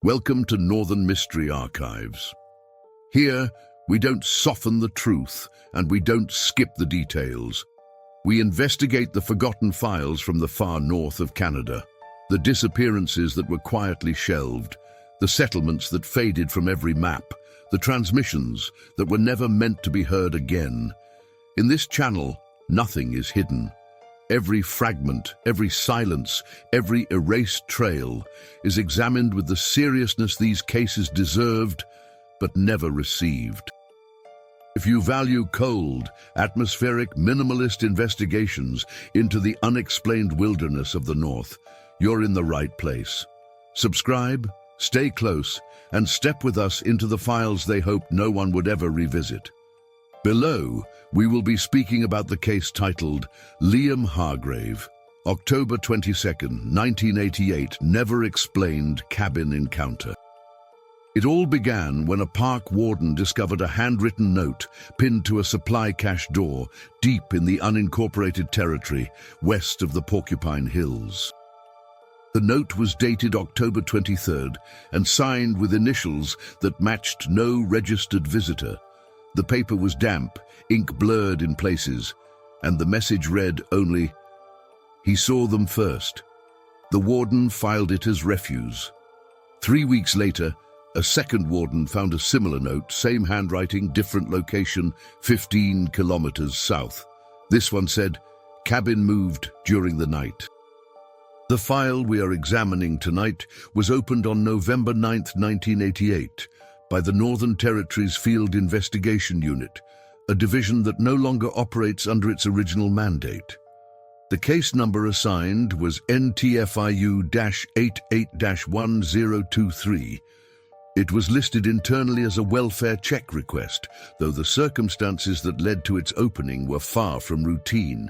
Welcome to Northern Mystery Archives. Here, we don't soften the truth and we don't skip the details. We investigate the forgotten files from the far north of Canada, the disappearances that were quietly shelved, the settlements that faded from every map, the transmissions that were never meant to be heard again. In this channel, nothing is hidden. Every fragment, every silence, every erased trail is examined with the seriousness these cases deserved, but never received. If you value cold, atmospheric, minimalist investigations into the unexplained wilderness of the North, you're in the right place. Subscribe, stay close, and step with us into the files they hoped no one would ever revisit. Below, we will be speaking about the case titled Liam Hargrave, October 22, 1988, Never Explained Cabin Encounter. It all began when a park warden discovered a handwritten note pinned to a supply cache door deep in the unincorporated territory west of the Porcupine Hills. The note was dated October 23rd and signed with initials that matched no registered visitor. The paper was damp, ink blurred in places, and the message read only, "He saw them first." The warden filed it as refuse. 3 weeks later, a second warden found a similar note, same handwriting, different location, 15 kilometers south. This one said, "Cabin moved during the night." The file we are examining tonight was opened on November 9, 1988, by the Northern Territory's Field Investigation Unit, a division that no longer operates under its original mandate. The case number assigned was NTFIU-88-1023. It was listed internally as a welfare check request, though the circumstances that led to its opening were far from routine.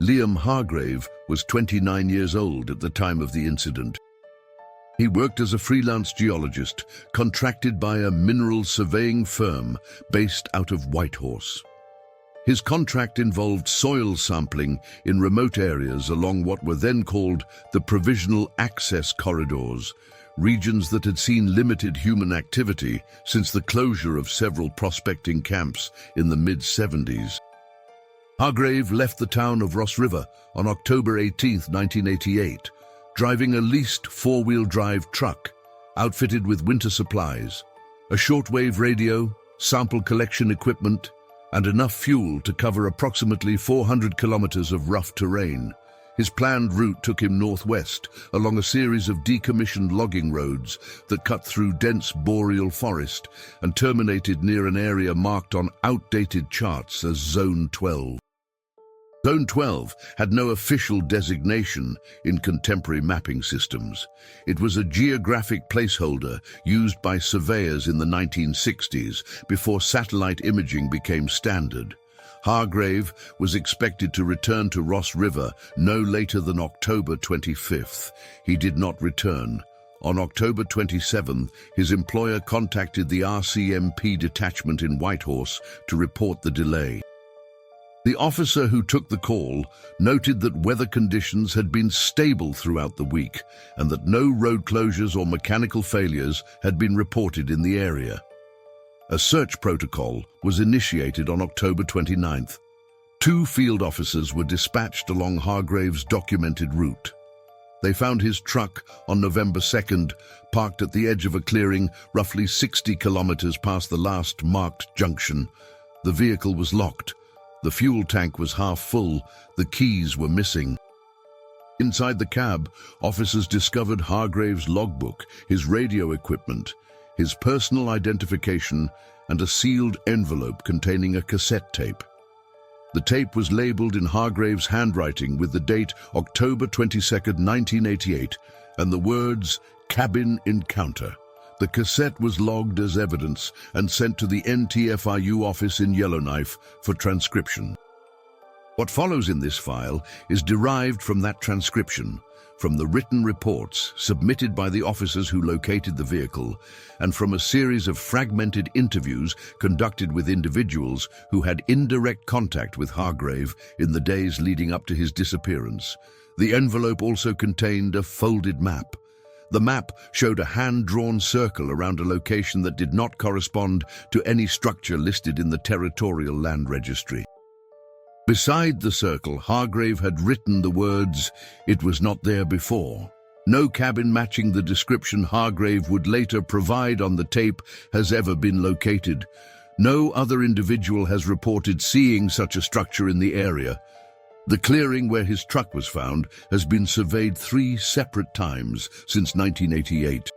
Liam Hargrave was 29 years old at the time of the incident. He worked as a freelance geologist, contracted by a mineral surveying firm based out of Whitehorse. His contract involved soil sampling in remote areas along what were then called the Provisional Access Corridors, regions that had seen limited human activity since the closure of several prospecting camps in the mid-70s. Hargrave left the town of Ross River on October 18, 1988, driving a leased four-wheel drive truck outfitted with winter supplies, a shortwave radio, sample collection equipment, and enough fuel to cover approximately 400 kilometers of rough terrain. His planned route took him northwest along a series of decommissioned logging roads that cut through dense boreal forest and terminated near an area marked on outdated charts as Zone 12. Zone 12 had no official designation in contemporary mapping systems. It was a geographic placeholder used by surveyors in the 1960s before satellite imaging became standard. Hargrave was expected to return to Ross River no later than October 25th. He did not return. On October 27th, his employer contacted the RCMP detachment in Whitehorse to report the delay. The officer who took the call noted that weather conditions had been stable throughout the week and that no road closures or mechanical failures had been reported in the area. A search protocol was initiated on October 29th. 2 field officers were dispatched along Hargrave's documented route. They found his truck on November 2nd, parked at the edge of a clearing roughly 60 kilometers past the last marked junction. The vehicle was locked. The fuel tank was half full, the keys were missing. Inside the cab, officers discovered Hargrave's logbook, his radio equipment, his personal identification, and a sealed envelope containing a cassette tape. The tape was labeled in Hargrave's handwriting with the date October 22, 1988, and the words, "Cabin Encounter." The cassette was logged as evidence and sent to the NTFIU office in Yellowknife for transcription. What follows in this file is derived from that transcription, from the written reports submitted by the officers who located the vehicle, and from a series of fragmented interviews conducted with individuals who had indirect contact with Hargrave in the days leading up to his disappearance. The envelope also contained a folded map. The map showed a hand-drawn circle around a location that did not correspond to any structure listed in the Territorial Land Registry. Beside the circle, Hargrave had written the words, "It was not there before." No cabin matching the description Hargrave would later provide on the tape has ever been located. No other individual has reported seeing such a structure in the area. The clearing where his truck was found has been surveyed 3 separate times since 1988.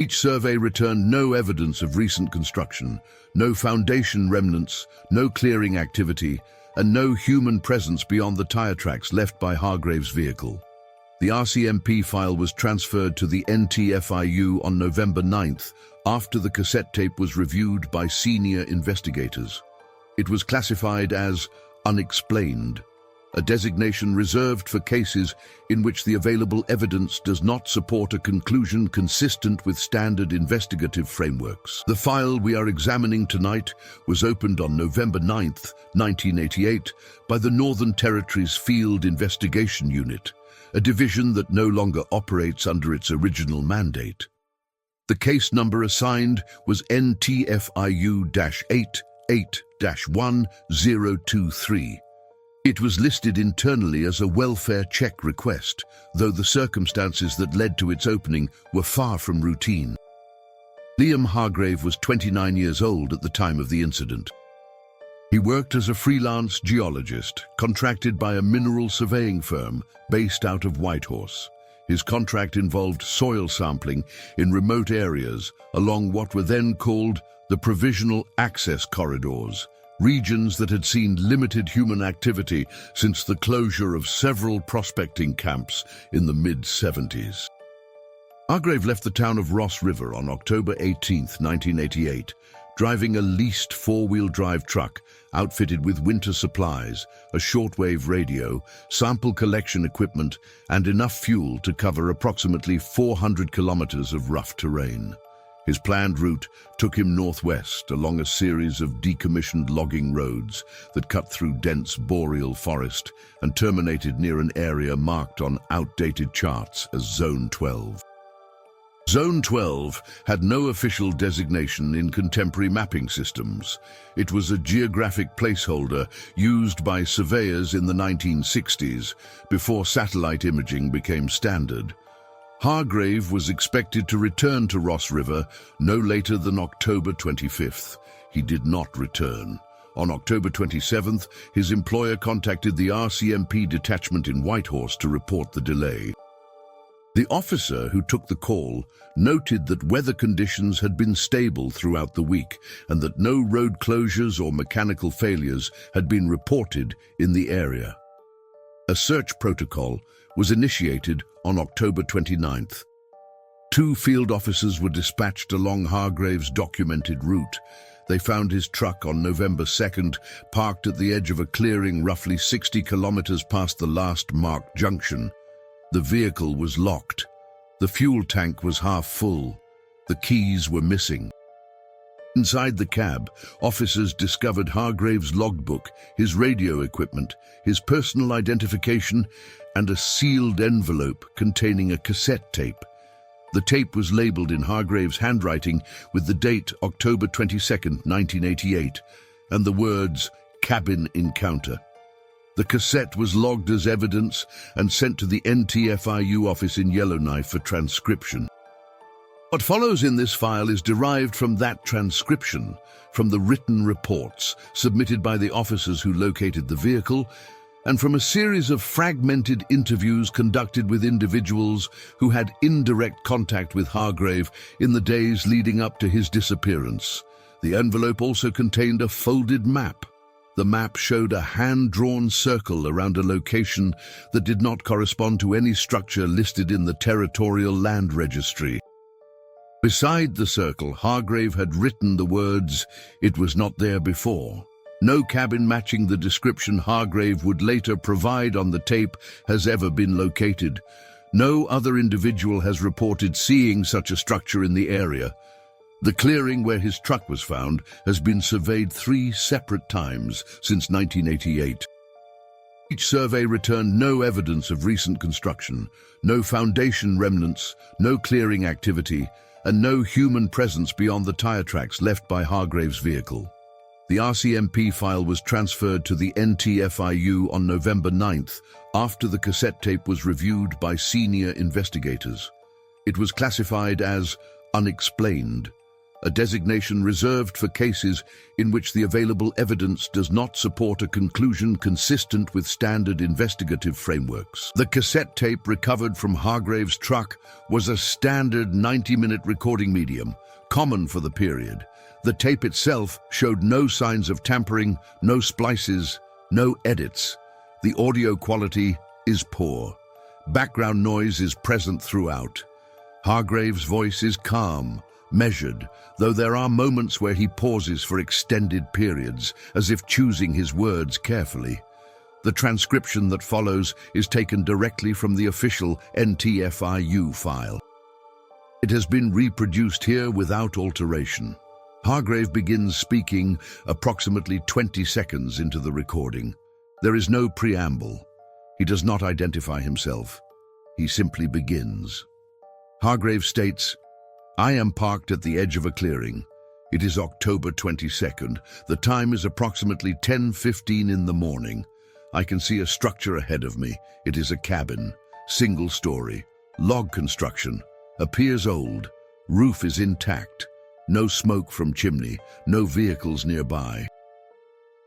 Each survey returned no evidence of recent construction, no foundation remnants, no clearing activity, and no human presence beyond the tire tracks left by Hargrave's vehicle. The RCMP file was transferred to the NTFIU on November 9th, after the cassette tape was reviewed by senior investigators. It was classified as unexplained, a designation reserved for cases in which the available evidence does not support a conclusion consistent with standard investigative frameworks. The file we are examining tonight was opened on November 9th, 1988, by the Northern Territories Field Investigation Unit, a division that no longer operates under its original mandate. The case number assigned was NTFIU-88-1023. It was listed internally as a welfare check request, though the circumstances that led to its opening were far from routine. Liam Hargrave was 29 years old at the time of the incident. He worked as a freelance geologist, contracted by a mineral surveying firm based out of Whitehorse. His contract involved soil sampling in remote areas along what were then called the Provisional Access Corridors, regions that had seen limited human activity since the closure of several prospecting camps in the mid-70s. Hargrave left the town of Ross River on October 18, 1988, driving a leased 4-wheel drive truck outfitted with winter supplies, a shortwave radio, sample collection equipment, and enough fuel to cover approximately 400 kilometers of rough terrain. His planned route took him northwest along a series of decommissioned logging roads that cut through dense boreal forest and terminated near an area marked on outdated charts as Zone 12. Zone 12 had no official designation in contemporary mapping systems. It was a geographic placeholder used by surveyors in the 1960s, before satellite imaging became standard. Hargrave was expected to return to Ross River no later than October 25th. He did not return. On October 27th, his employer contacted the RCMP detachment in Whitehorse to report the delay. The officer who took the call noted that weather conditions had been stable throughout the week and that no road closures or mechanical failures had been reported in the area. A search protocol was initiated on October 29th. 2 field officers were dispatched along Hargrave's documented route. They found his truck on November 2nd, parked at the edge of a clearing roughly 60 kilometers past the last marked junction. The vehicle was locked. The fuel tank was half full. The keys were missing. Inside the cab, officers discovered Hargrave's logbook, his radio equipment, his personal identification, and a sealed envelope containing a cassette tape. The tape was labeled in Hargrave's handwriting with the date October 22, 1988, and the words, "Cabin Encounter." The cassette was logged as evidence and sent to the NTFIU office in Yellowknife for transcription. What follows in this file is derived from that transcription, from the written reports submitted by the officers who located the vehicle, and from a series of fragmented interviews conducted with individuals who had indirect contact with Hargrave in the days leading up to his disappearance. The envelope also contained a folded map. The map showed a hand-drawn circle around a location that did not correspond to any structure listed in the Territorial Land Registry. Beside the circle, Hargrave had written the words, "It was not there before." No cabin matching the description Hargrave would later provide on the tape has ever been located. No other individual has reported seeing such a structure in the area. The clearing where his truck was found has been surveyed 3 separate times since 1988. Each survey returned no evidence of recent construction, no foundation remnants, no clearing activity, and no human presence beyond the tire tracks left by Hargrave's vehicle. The RCMP file was transferred to the NTFIU on November 9th after the cassette tape was reviewed by senior investigators. It was classified as unexplained, a designation reserved for cases in which the available evidence does not support a conclusion consistent with standard investigative frameworks. The cassette tape recovered from Hargrave's truck was a standard 90-minute recording medium, common for the period. The tape itself showed no signs of tampering, no splices, no edits. The audio quality is poor. Background noise is present throughout. Hargrave's voice is calm, measured, though there are moments where he pauses for extended periods, as if choosing his words carefully. The transcription that follows is taken directly from the official NTFIU file. It has been reproduced here without alteration. Hargrave begins speaking approximately 20 seconds into the recording. There is no preamble. He does not identify himself. He simply begins. Hargrave states, "I am parked at the edge of a clearing. It is October 22nd. The time is approximately 10:15 in the morning. I can see a structure ahead of me. It is a cabin, single story, log construction, appears old, roof is intact. No smoke from chimney, no vehicles nearby.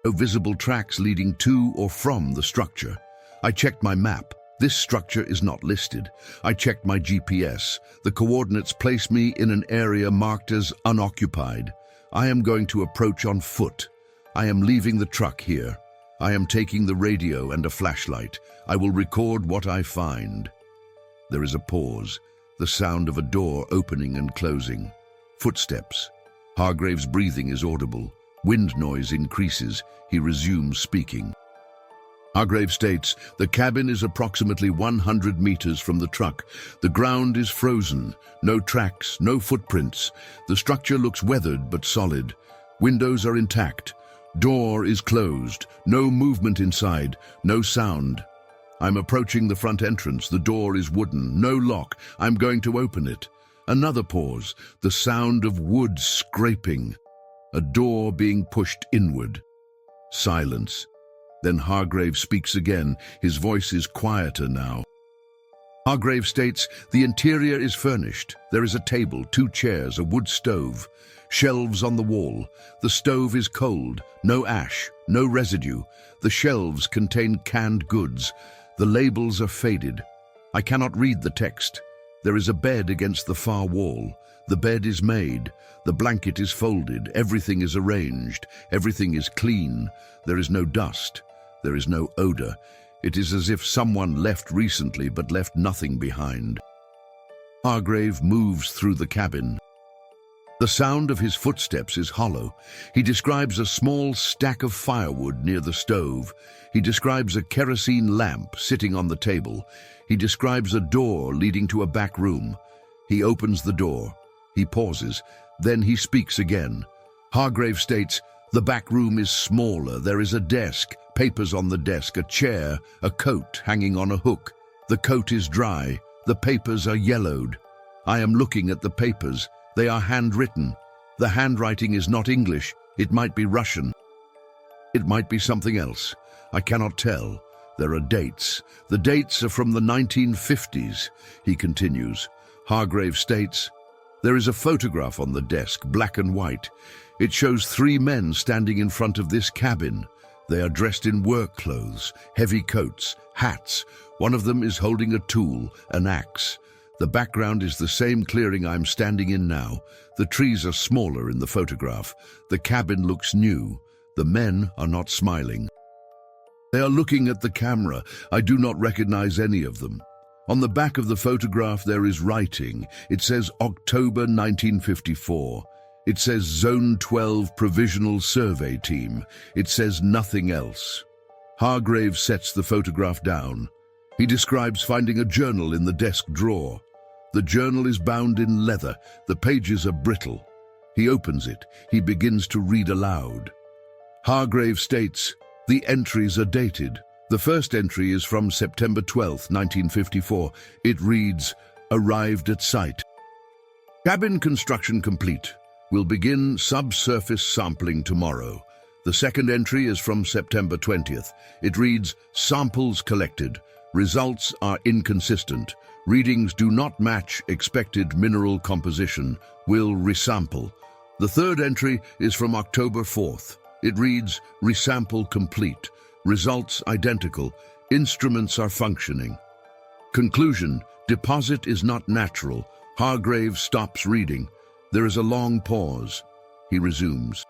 No visible tracks leading to or from the structure. I checked my map. This structure is not listed. I checked my GPS. The coordinates place me in an area marked as unoccupied. I am going to approach on foot. I am leaving the truck here. I am taking the radio and a flashlight. I will record what I find." There is a pause, the sound of a door opening and closing. Footsteps. Hargrave's breathing is audible. Wind noise increases. He resumes speaking. Hargrave states, "The cabin is approximately 100 meters from the truck. The ground is frozen. No tracks, no footprints. The structure looks weathered but solid. Windows are intact. Door is closed. No movement inside. No sound. I'm approaching the front entrance. The door is wooden. No lock. I'm going to open it." Another pause, the sound of wood scraping. A door being pushed inward. Silence. Then Hargrave speaks again. His voice is quieter now. Hargrave states, "The interior is furnished. There is a table, 2 chairs, a wood stove, shelves on the wall. The stove is cold, no ash, no residue. The shelves contain canned goods. The labels are faded. I cannot read the text. There is a bed against the far wall. The bed is made. The blanket is folded. Everything is arranged. Everything is clean. There is no dust. There is no odor. It is as if someone left recently but left nothing behind." Hargrave moves through the cabin. The sound of his footsteps is hollow. He describes a small stack of firewood near the stove. He describes a kerosene lamp sitting on the table. He describes a door leading to a back room. He opens the door. He pauses. Then he speaks again. Hargrave states, "The back room is smaller. There is a desk, papers on the desk, a chair, a coat hanging on a hook. The coat is dry. The papers are yellowed. I am looking at the papers. They are handwritten. The handwriting is not English. It might be Russian. It might be something else. I cannot tell. There are dates. The dates are from the 1950s, he continues. Hargrave states, "There is a photograph on the desk, black and white. It shows 3 men standing in front of this cabin. They are dressed in work clothes, heavy coats, hats. One of them is holding a tool, an axe. The background is the same clearing I'm standing in now. The trees are smaller in the photograph. The cabin looks new. The men are not smiling. They are looking at the camera. I do not recognize any of them. On the back of the photograph there is writing. It says October 1954. It says Zone 12 Provisional Survey Team. It says nothing else." Hargrave sets the photograph down. He describes finding a journal in the desk drawer. The journal is bound in leather. The pages are brittle. He opens it. He begins to read aloud. Hargrave states, "The entries are dated. The first entry is from September 12, 1954. It reads, "Arrived at site. Cabin construction complete. Will begin subsurface sampling tomorrow." The second entry is from September 20th. It reads, "Samples collected. Results are inconsistent. Readings do not match expected mineral composition. Will resample." The third entry is from October 4th. It reads, "Resample complete. Results identical. Instruments are functioning." Conclusion: deposit is not natural. Hargrave stops reading. There is a long pause. He resumes.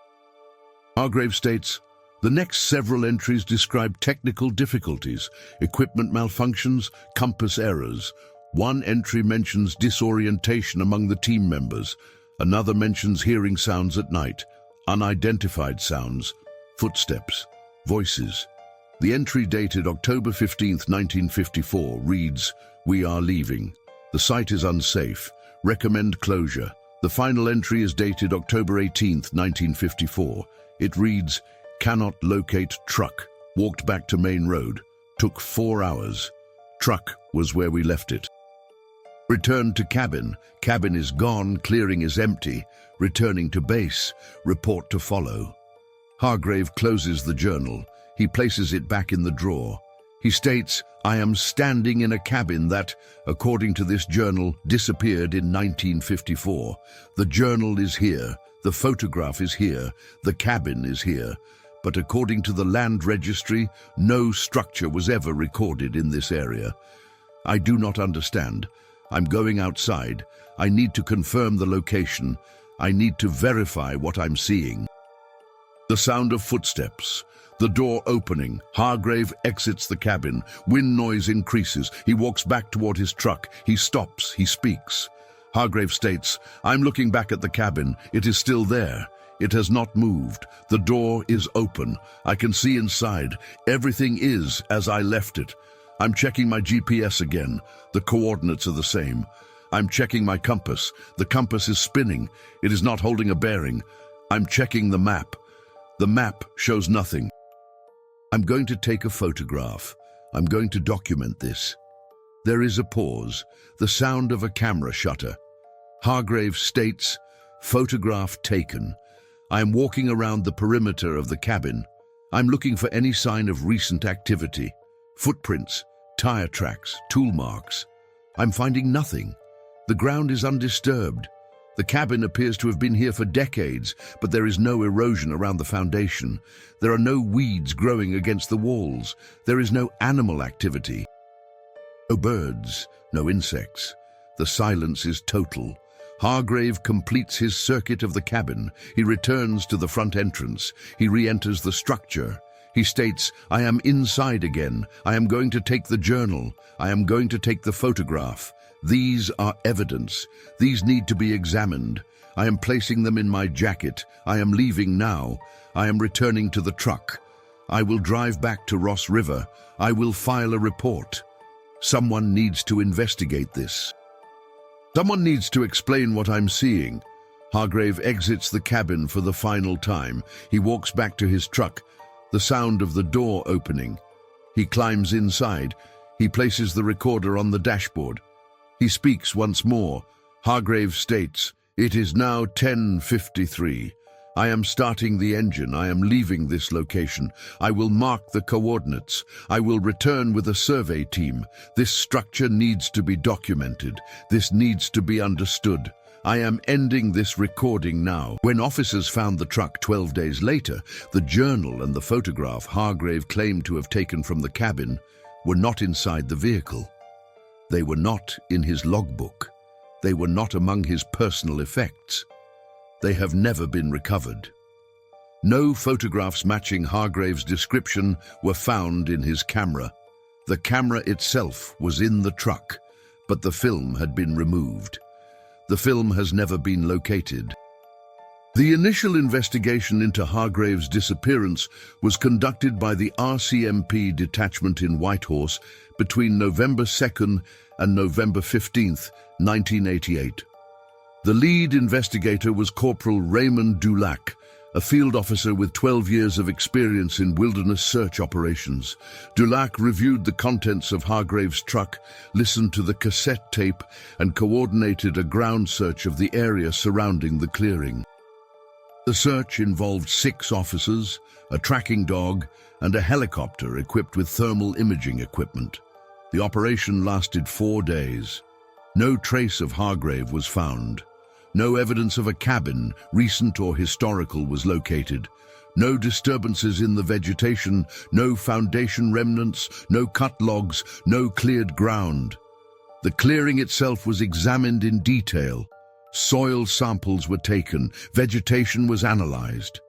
Hargrave states, "The next several entries describe technical difficulties, equipment malfunctions, compass errors. One entry mentions disorientation among the team members. Another mentions hearing sounds at night, unidentified sounds, footsteps, voices." The entry dated October 15, 1954 reads, "We are leaving. The site is unsafe. Recommend closure." The final entry is dated October 18, 1954. It reads, "Cannot locate truck. Walked back to main road. Took 4 hours. Truck was where we left it. Returned to cabin. Cabin is gone. Clearing is empty. Returning to base. Report to follow." Hargrave closes the journal. He places it back in the drawer. He states, "I am standing in a cabin that, according to this journal, disappeared in 1954. The journal is here. The photograph is here. The cabin is here. But according to the land registry, no structure was ever recorded in this area. I do not understand. I'm going outside. I need to confirm the location. I need to verify what I'm seeing." The sound of footsteps. The door opening. Hargrave exits the cabin. Wind noise increases. He walks back toward his truck. He stops. He speaks. Hargrave states, "I'm looking back at the cabin. It is still there. It has not moved. The door is open. I can see inside. Everything is as I left it. I'm checking my GPS again. The coordinates are the same. I'm checking my compass. The compass is spinning. It is not holding a bearing. I'm checking the map. The map shows nothing. I'm going to take a photograph. I'm going to document this." There is a pause, the sound of a camera shutter. Hargrave states, "Photograph taken. I am walking around the perimeter of the cabin. I'm looking for any sign of recent activity. Footprints, tire tracks, tool marks. I'm finding nothing. The ground is undisturbed. The cabin appears to have been here for decades, but there is no erosion around the foundation. There are no weeds growing against the walls. There is no animal activity. No birds, no insects. The silence is total." Hargrave completes his circuit of the cabin. He returns to the front entrance. He re-enters the structure. He states, "I am inside again. I am going to take the journal. I am going to take the photograph. These are evidence. These need to be examined. I am placing them in my jacket. I am leaving now. I am returning to the truck. I will drive back to Ross River. I will file a report. Someone needs to investigate this. Someone needs to explain what I'm seeing." Hargrave exits the cabin for the final time. He walks back to his truck. The sound of the door opening. He climbs inside. He places the recorder on the dashboard. He speaks once more. Hargrave states, "It is now 10:53. I am starting the engine. I am leaving this location. I will mark the coordinates. I will return with a survey team. This structure needs to be documented. This needs to be understood. I am ending this recording now." When officers found the truck 12 days later, the journal and the photograph Hargrave claimed to have taken from the cabin were not inside the vehicle. They were not in his logbook. They were not among his personal effects. They have never been recovered. No photographs matching Hargrave's description were found in his camera. The camera itself was in the truck, but the film had been removed. The film has never been located. The initial investigation into Hargrave's disappearance was conducted by the RCMP detachment in Whitehorse between November 2nd and November 15th, 1988. The lead investigator was Corporal Raymond Dulac, a field officer with 12 years of experience in wilderness search operations. Dulac reviewed the contents of Hargrave's truck, listened to the cassette tape, and coordinated a ground search of the area surrounding the clearing. The search involved 6 officers, a tracking dog, and a helicopter equipped with thermal imaging equipment. The operation lasted 4 days. No trace of Hargrave was found. No evidence of a cabin, recent or historical, was located. No disturbances in the vegetation, no foundation remnants, no cut logs, no cleared ground. The clearing itself was examined in detail. Soil samples were taken, vegetation was analyzed.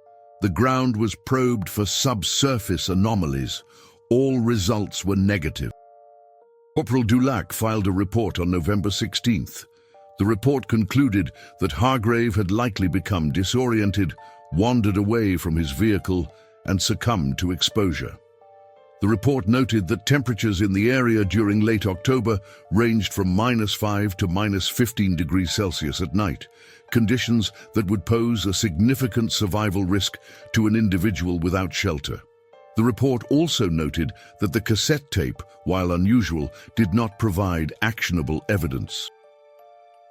The ground was probed for subsurface anomalies. All results were negative. Corporal Dulac filed a report on November 16th. The report concluded that Hargrave had likely become disoriented, wandered away from his vehicle, and succumbed to exposure. The report noted that temperatures in the area during late October ranged from -5 to -15 degrees Celsius at night, conditions that would pose a significant survival risk to an individual without shelter. The report also noted that the cassette tape, while unusual, did not provide actionable evidence.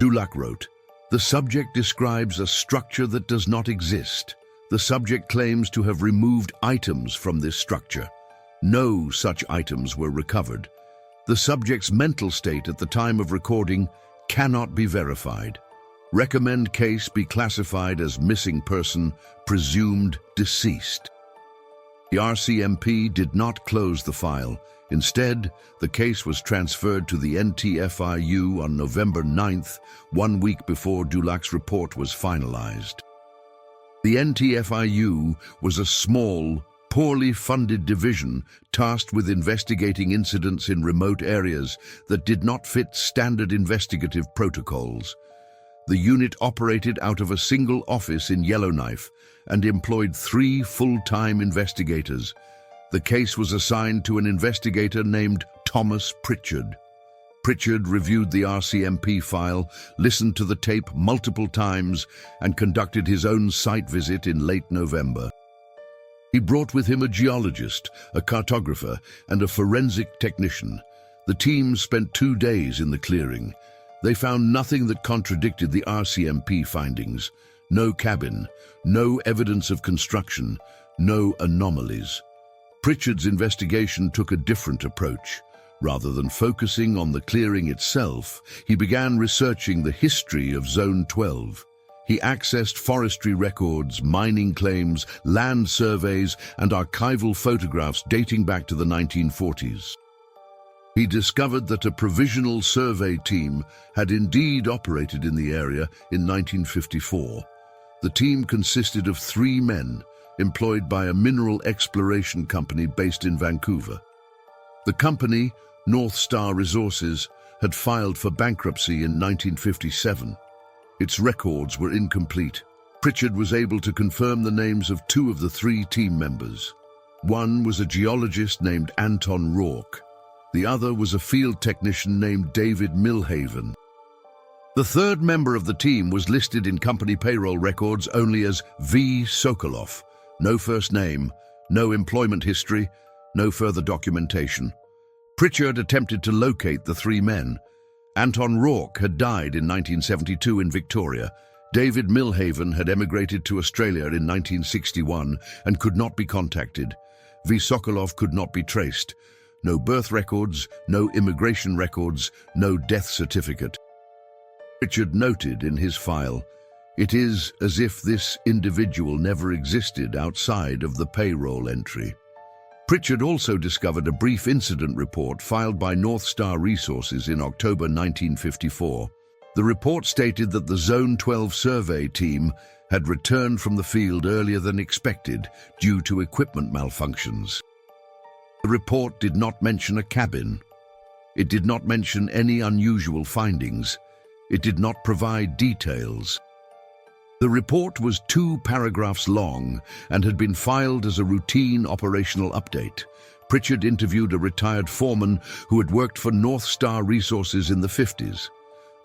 Dulac wrote, "The subject describes a structure that does not exist. The subject claims to have removed items from this structure. No such items were recovered. The subject's mental state at the time of recording cannot be verified. Recommend case be classified as missing person, presumed deceased." The RCMP did not close the file. Instead, the case was transferred to the NTFIU on November 9th, 1 week before Dulac's report was finalized. The NTFIU was a small, poorly funded division tasked with investigating incidents in remote areas that did not fit standard investigative protocols. The unit operated out of a single office in Yellowknife and employed 3 full-time investigators. The case was assigned to an investigator named Thomas Pritchard. Pritchard reviewed the RCMP file, listened to the tape multiple times, and conducted his own site visit in late November. He brought with him a geologist, a cartographer, and a forensic technician. The team spent 2 days in the clearing. They found nothing that contradicted the RCMP findings. No cabin, no evidence of construction, no anomalies. Pritchard's investigation took a different approach. Rather than focusing on the clearing itself, he began researching the history of Zone 12. He accessed forestry records, mining claims, land surveys, and archival photographs dating back to the 1940s. He discovered that a provisional survey team had indeed operated in the area in 1954. The team consisted of 3 men, employed by a mineral exploration company based in Vancouver. The company, North Star Resources, had filed for bankruptcy in 1957. Its records were incomplete. Pritchard was able to confirm the names of 2 of the 3 team members. One was a geologist named Anton Rourke. The other was a field technician named David Milhaven. The 3rd member of the team was listed in company payroll records only as V. Sokolov. No first name, no employment history, no further documentation. Pritchard attempted to locate the 3 men. Anton Rourke had died in 1972 in Victoria. David Milhaven had emigrated to Australia in 1961 and could not be contacted. V. Sokolov could not be traced. No birth records, no immigration records, no death certificate. Pritchard noted in his file, "It is as if this individual never existed outside of the payroll entry." Pritchard also discovered a brief incident report filed by North Star Resources in October 1954. The report stated that the Zone 12 survey team had returned from the field earlier than expected due to equipment malfunctions. The report did not mention a cabin. It did not mention any unusual findings. It did not provide details. The report was 2 paragraphs long and had been filed as a routine operational update. Pritchard interviewed a retired foreman who had worked for North Star Resources in the 50s.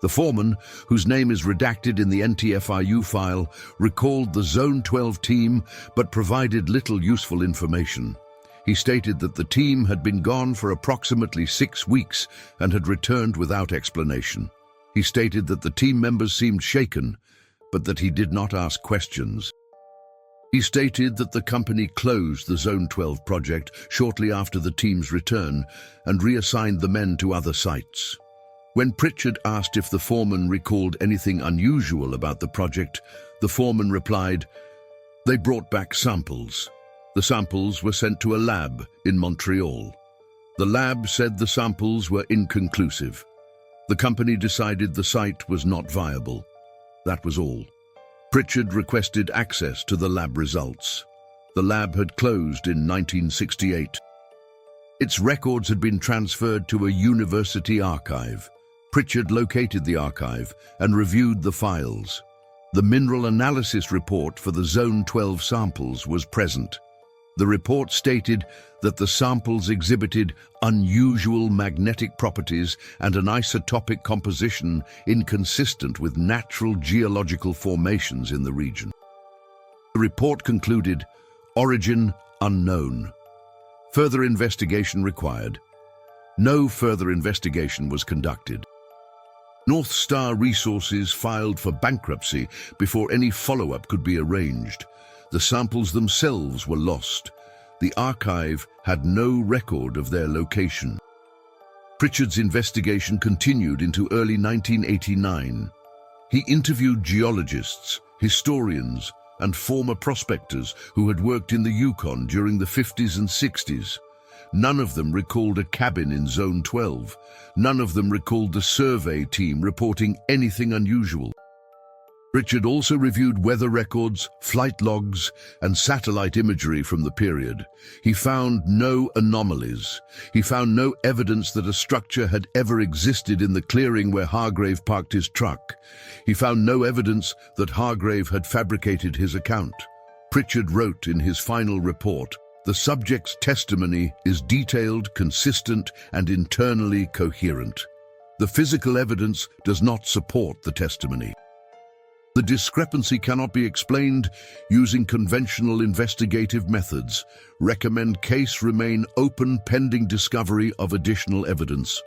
The foreman, whose name is redacted in the NTFIU file, recalled the Zone 12 team but provided little useful information. He stated that the team had been gone for approximately 6 weeks and had returned without explanation. He stated that the team members seemed shaken, but that he did not ask questions. He stated that the company closed the Zone 12 project shortly after the team's return and reassigned the men to other sites. When Pritchard asked if the foreman recalled anything unusual about the project, the foreman replied, "They brought back samples. The samples were sent to a lab in Montreal. The lab said the samples were inconclusive. The company decided the site was not viable. That was all." Pritchard requested access to the lab results. The lab had closed in 1968. Its records had been transferred to a university archive. Pritchard located the archive and reviewed the files. The mineral analysis report for the Zone 12 samples was present. The report stated that the samples exhibited unusual magnetic properties and an isotopic composition inconsistent with natural geological formations in the region. The report concluded, "Origin unknown. Further investigation required." No further investigation was conducted. North Star Resources filed for bankruptcy before any follow-up could be arranged. The samples themselves were lost. The archive had no record of their location. Pritchard's investigation continued into early 1989. He interviewed geologists, historians, and former prospectors who had worked in the Yukon during the 50s and 60s. None of them recalled a cabin in Zone 12. None of them recalled the survey team reporting anything unusual. Pritchard also reviewed weather records, flight logs, and satellite imagery from the period. He found no anomalies. He found no evidence that a structure had ever existed in the clearing where Hargrave parked his truck. He found no evidence that Hargrave had fabricated his account. Pritchard wrote in his final report, "The subject's testimony is detailed, consistent, and internally coherent. The physical evidence does not support the testimony. The discrepancy cannot be explained using conventional investigative methods. Recommend case remain open pending discovery of additional evidence."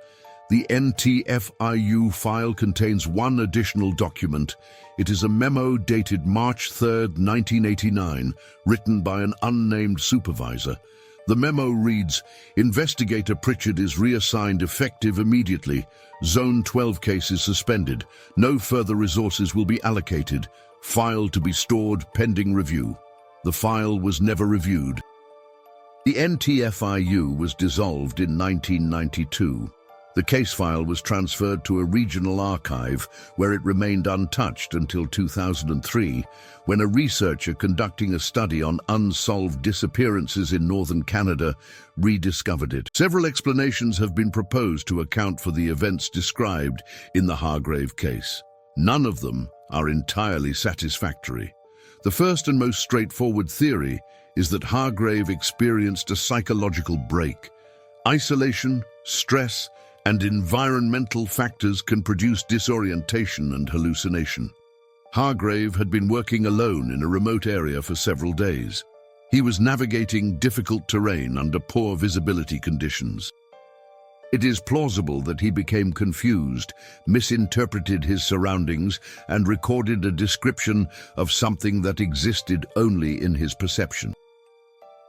The NTFIU file contains one additional document. It is a memo dated March 3, 1989, written by an unnamed supervisor. The memo reads, "Investigator Pritchard is reassigned effective immediately. Zone 12 case is suspended. No further resources will be allocated. File to be stored pending review." The file was never reviewed. The NTFIU was dissolved in 1992. The case file was transferred to a regional archive where it remained untouched until 2003, when a researcher conducting a study on unsolved disappearances in northern Canada rediscovered it. Several explanations have been proposed to account for the events described in the Hargrave case. None of them are entirely satisfactory. The first and most straightforward theory is that Hargrave experienced a psychological break. Isolation, stress, and environmental factors can produce disorientation and hallucination. Hargrave had been working alone in a remote area for several days. He was navigating difficult terrain under poor visibility conditions. It is plausible that he became confused, misinterpreted his surroundings, and recorded a description of something that existed only in his perception.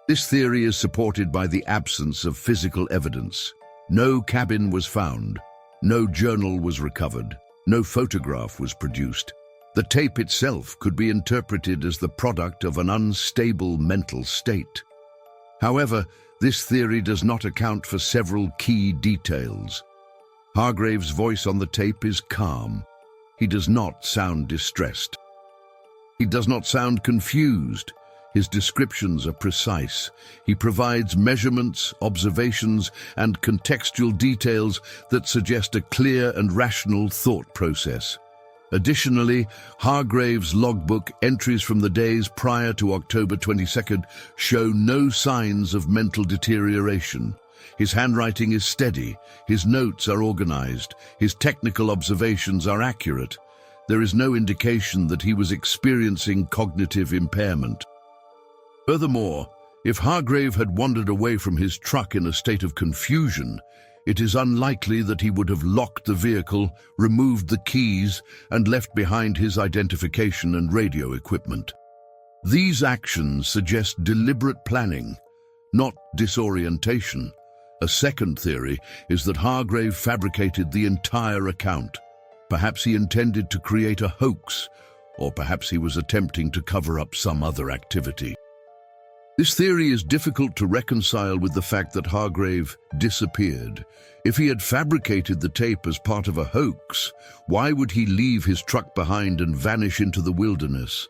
This theory is supported by the absence of physical evidence. No cabin was found, no journal was recovered, no photograph was produced. The tape itself could be interpreted as the product of an unstable mental state. However, this theory does not account for several key details. Hargrave's voice on the tape is calm. He does not sound distressed. He does not sound confused. His descriptions are precise. He provides measurements, observations, and contextual details that suggest a clear and rational thought process. Additionally, Hargrave's logbook entries from the days prior to October 22nd show no signs of mental deterioration. His handwriting is steady, his notes are organized, his technical observations are accurate. There is no indication that he was experiencing cognitive impairment. Furthermore, if Hargrave had wandered away from his truck in a state of confusion, it is unlikely that he would have locked the vehicle, removed the keys, and left behind his identification and radio equipment. These actions suggest deliberate planning, not disorientation. A second theory is that Hargrave fabricated the entire account. Perhaps he intended to create a hoax, or perhaps he was attempting to cover up some other activity. This theory is difficult to reconcile with the fact that Hargrave disappeared. If he had fabricated the tape as part of a hoax, why would he leave his truck behind and vanish into the wilderness?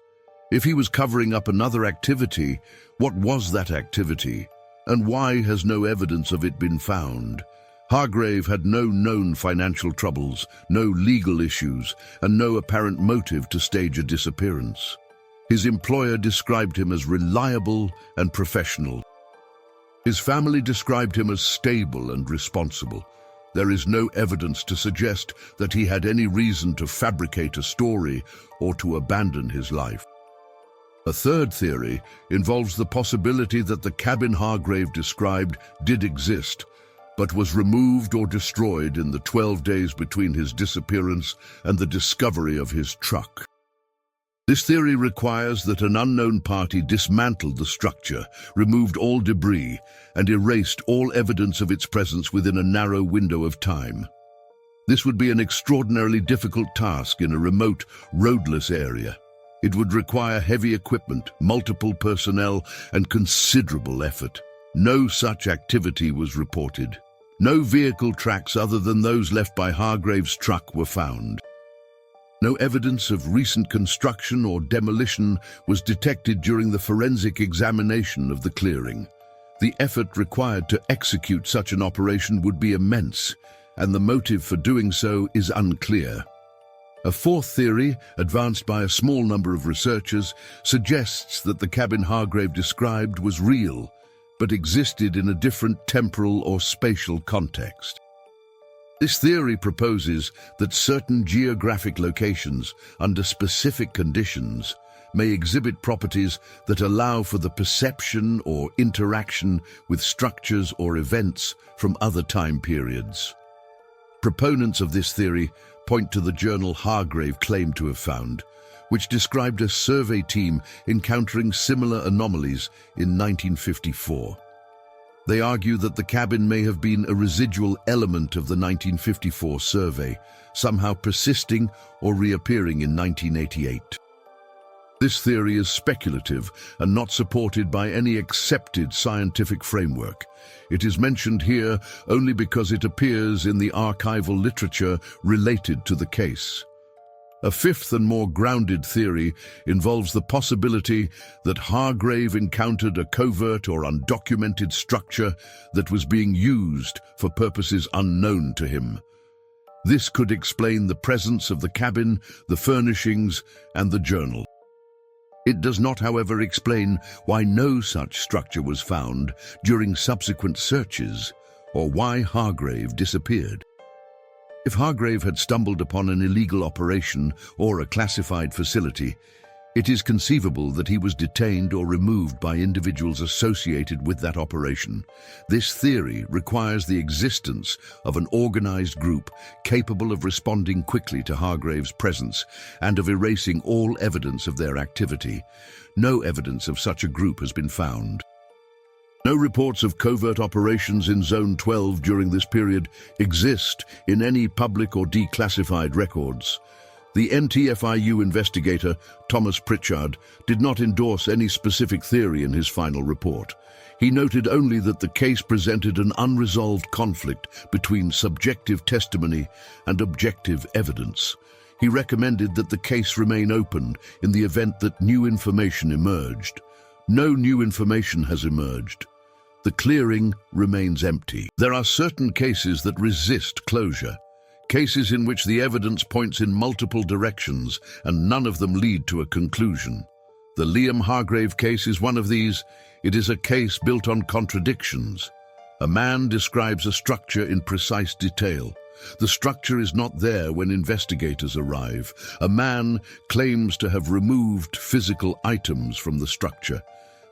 If he was covering up another activity, what was that activity? And why has no evidence of it been found? Hargrave had no known financial troubles, no legal issues, and no apparent motive to stage a disappearance. His employer described him as reliable and professional. His family described him as stable and responsible. There is no evidence to suggest that he had any reason to fabricate a story or to abandon his life. A third theory involves the possibility that the cabin Hargrave described did exist, but was removed or destroyed in the 12 days between his disappearance and the discovery of his truck. This theory requires that an unknown party dismantled the structure, removed all debris, and erased all evidence of its presence within a narrow window of time. This would be an extraordinarily difficult task in a remote, roadless area. It would require heavy equipment, multiple personnel, and considerable effort. No such activity was reported. No vehicle tracks other than those left by Hargrave's truck were found. No evidence of recent construction or demolition was detected during the forensic examination of the clearing. The effort required to execute such an operation would be immense, and the motive for doing so is unclear. A fourth theory, advanced by a small number of researchers, suggests that the cabin Hargrave described was real, but existed in a different temporal or spatial context. This theory proposes that certain geographic locations, under specific conditions, may exhibit properties that allow for the perception or interaction with structures or events from other time periods. Proponents of this theory point to the journal Hargrave claimed to have found, which described a survey team encountering similar anomalies in 1954. They argue that the cabin may have been a residual element of the 1954 survey, somehow persisting or reappearing in 1988. This theory is speculative and not supported by any accepted scientific framework. It is mentioned here only because it appears in the archival literature related to the case. A fifth and more grounded theory involves the possibility that Hargrave encountered a covert or undocumented structure that was being used for purposes unknown to him. This could explain the presence of the cabin, the furnishings, and the journal. It does not, however, explain why no such structure was found during subsequent searches or why Hargrave disappeared. If Hargrave had stumbled upon an illegal operation or a classified facility, it is conceivable that he was detained or removed by individuals associated with that operation. This theory requires the existence of an organized group capable of responding quickly to Hargrave's presence and of erasing all evidence of their activity. No evidence of such a group has been found. No reports of covert operations in Zone 12 during this period exist in any public or declassified records. The NTFIU investigator, Thomas Pritchard, did not endorse any specific theory in his final report. He noted only that the case presented an unresolved conflict between subjective testimony and objective evidence. He recommended that the case remain open in the event that new information emerged. No new information has emerged. The clearing remains empty. There are certain cases that resist closure, cases in which the evidence points in multiple directions and none of them lead to a conclusion. The Liam Hargrave case is one of these. It is a case built on contradictions. A man describes a structure in precise detail. The structure is not there when investigators arrive. A man claims to have removed physical items from the structure.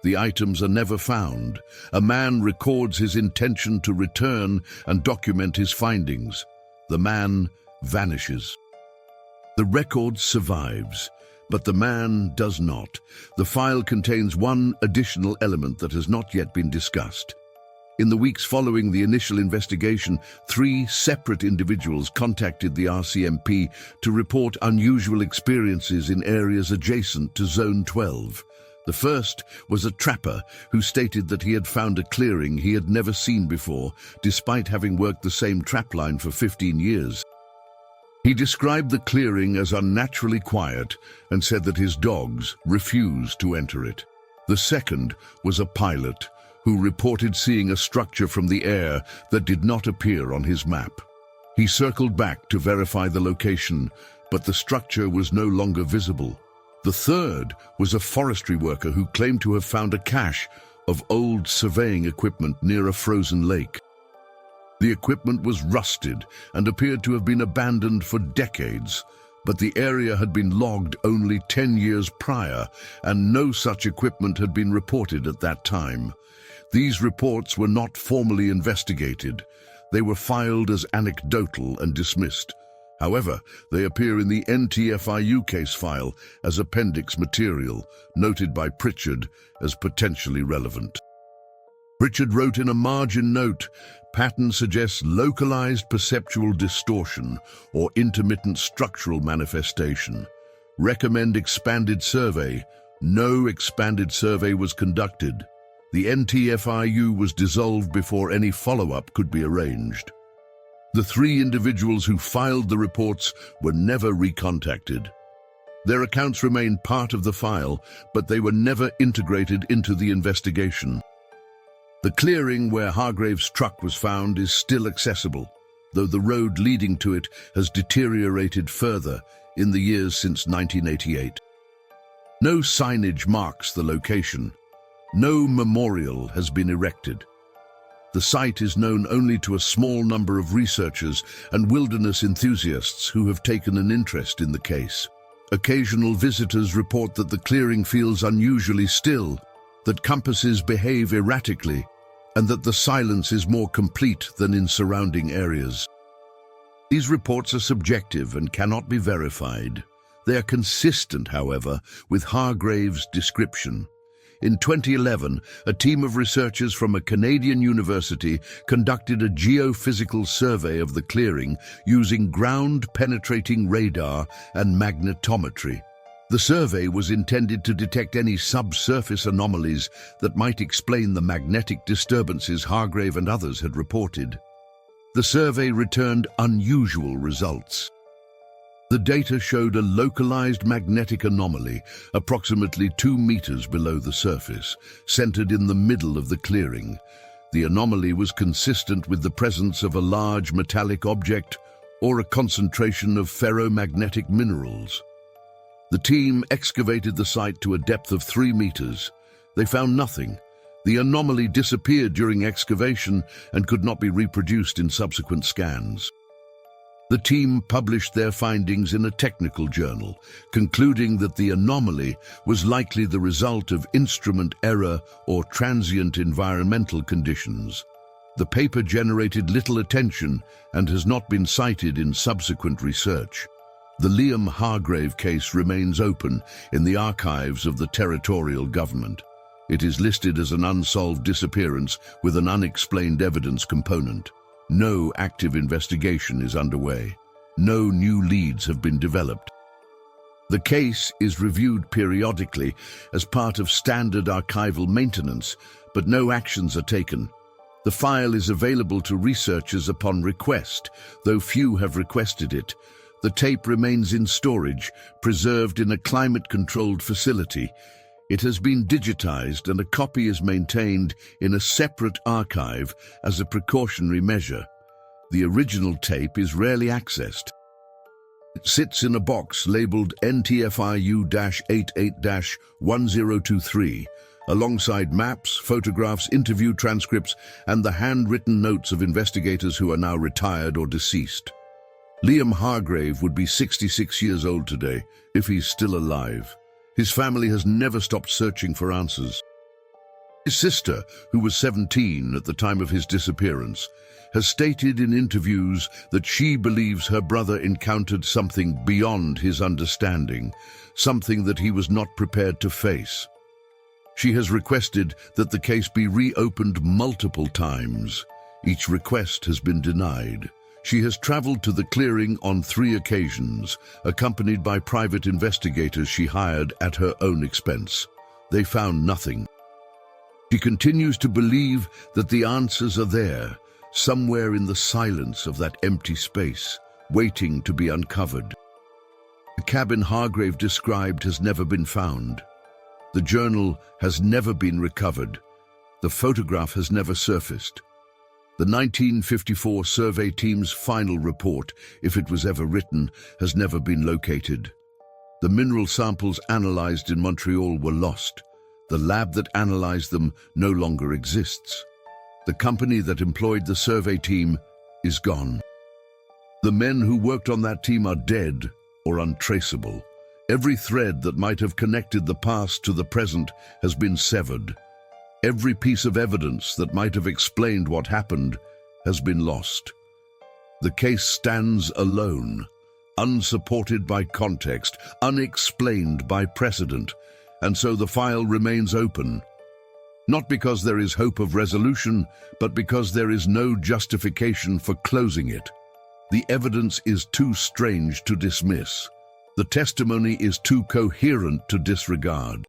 The items are never found. A man records his intention to return and document his findings. The man vanishes. The record survives, but the man does not. The file contains one additional element that has not yet been discussed. In the weeks following the initial investigation, 3 separate individuals contacted the RCMP to report unusual experiences in areas adjacent to Zone 12. The first was a trapper who stated that he had found a clearing he had never seen before, despite having worked the same trapline for 15 years. He described the clearing as unnaturally quiet and said that his dogs refused to enter it. The second was a pilot who reported seeing a structure from the air that did not appear on his map. He circled back to verify the location, but the structure was no longer visible. The third was a forestry worker who claimed to have found a cache of old surveying equipment near a frozen lake. The equipment was rusted and appeared to have been abandoned for decades, but the area had been logged only 10 years prior, and no such equipment had been reported at that time. These reports were not formally investigated. They were filed as anecdotal and dismissed. However, they appear in the NTFIU case file as appendix material, noted by Pritchard as potentially relevant. Pritchard wrote in a margin note, "Pattern suggests localized perceptual distortion or intermittent structural manifestation. Recommend expanded survey." No expanded survey was conducted. The NTFIU was dissolved before any follow-up could be arranged. The 3 individuals who filed the reports were never recontacted. Their accounts remain part of the file, but they were never integrated into the investigation. The clearing where Hargrave's truck was found is still accessible, though the road leading to it has deteriorated further in the years since 1988. No signage marks the location. No memorial has been erected. The site is known only to a small number of researchers and wilderness enthusiasts who have taken an interest in the case. Occasional visitors report that the clearing feels unusually still, that compasses behave erratically, and that the silence is more complete than in surrounding areas. These reports are subjective and cannot be verified. They are consistent, however, with Hargrave's description. In 2011, a team of researchers from a Canadian university conducted a geophysical survey of the clearing using ground-penetrating radar and magnetometry. The survey was intended to detect any subsurface anomalies that might explain the magnetic disturbances Hargrave and others had reported. The survey returned unusual results. The data showed a localized magnetic anomaly, approximately 2 meters below the surface, centered in the middle of the clearing. The anomaly was consistent with the presence of a large metallic object or a concentration of ferromagnetic minerals. The team excavated the site to a depth of 3 meters. They found nothing. The anomaly disappeared during excavation and could not be reproduced in subsequent scans. The team published their findings in a technical journal, concluding that the anomaly was likely the result of instrument error or transient environmental conditions. The paper generated little attention and has not been cited in subsequent research. The Liam Hargrave case remains open in the archives of the territorial government. It is listed as an unsolved disappearance with an unexplained evidence component. No active investigation is underway. No new leads have been developed. The case is reviewed periodically as part of standard archival maintenance, but no actions are taken. The file is available to researchers upon request, though few have requested it. The tape remains in storage, preserved in a climate-controlled facility. It has been digitized and a copy is maintained in a separate archive as a precautionary measure. The original tape is rarely accessed. It sits in a box labeled NTFIU-88-1023, alongside maps, photographs, interview transcripts, and the handwritten notes of investigators who are now retired or deceased. Liam Hargrave would be 66 years old today, if he's still alive. His family has never stopped searching for answers. His sister, who was 17 at the time of his disappearance, has stated in interviews that she believes her brother encountered something beyond his understanding, something that he was not prepared to face. She has requested that the case be reopened multiple times. Each request has been denied. She has traveled to the clearing on 3 occasions, accompanied by private investigators she hired at her own expense. They found nothing. She continues to believe that the answers are there, somewhere in the silence of that empty space, waiting to be uncovered. The cabin Hargrave described has never been found. The journal has never been recovered. The photograph has never surfaced. The 1954 survey team's final report, if it was ever written, has never been located. The mineral samples analyzed in Montreal were lost. The lab that analyzed them no longer exists. The company that employed the survey team is gone. The men who worked on that team are dead or untraceable. Every thread that might have connected the past to the present has been severed. Every piece of evidence that might have explained what happened has been lost. The case stands alone, unsupported by context, unexplained by precedent, and so the file remains open. Not because there is hope of resolution, but because there is no justification for closing it. The evidence is too strange to dismiss. The testimony is too coherent to disregard.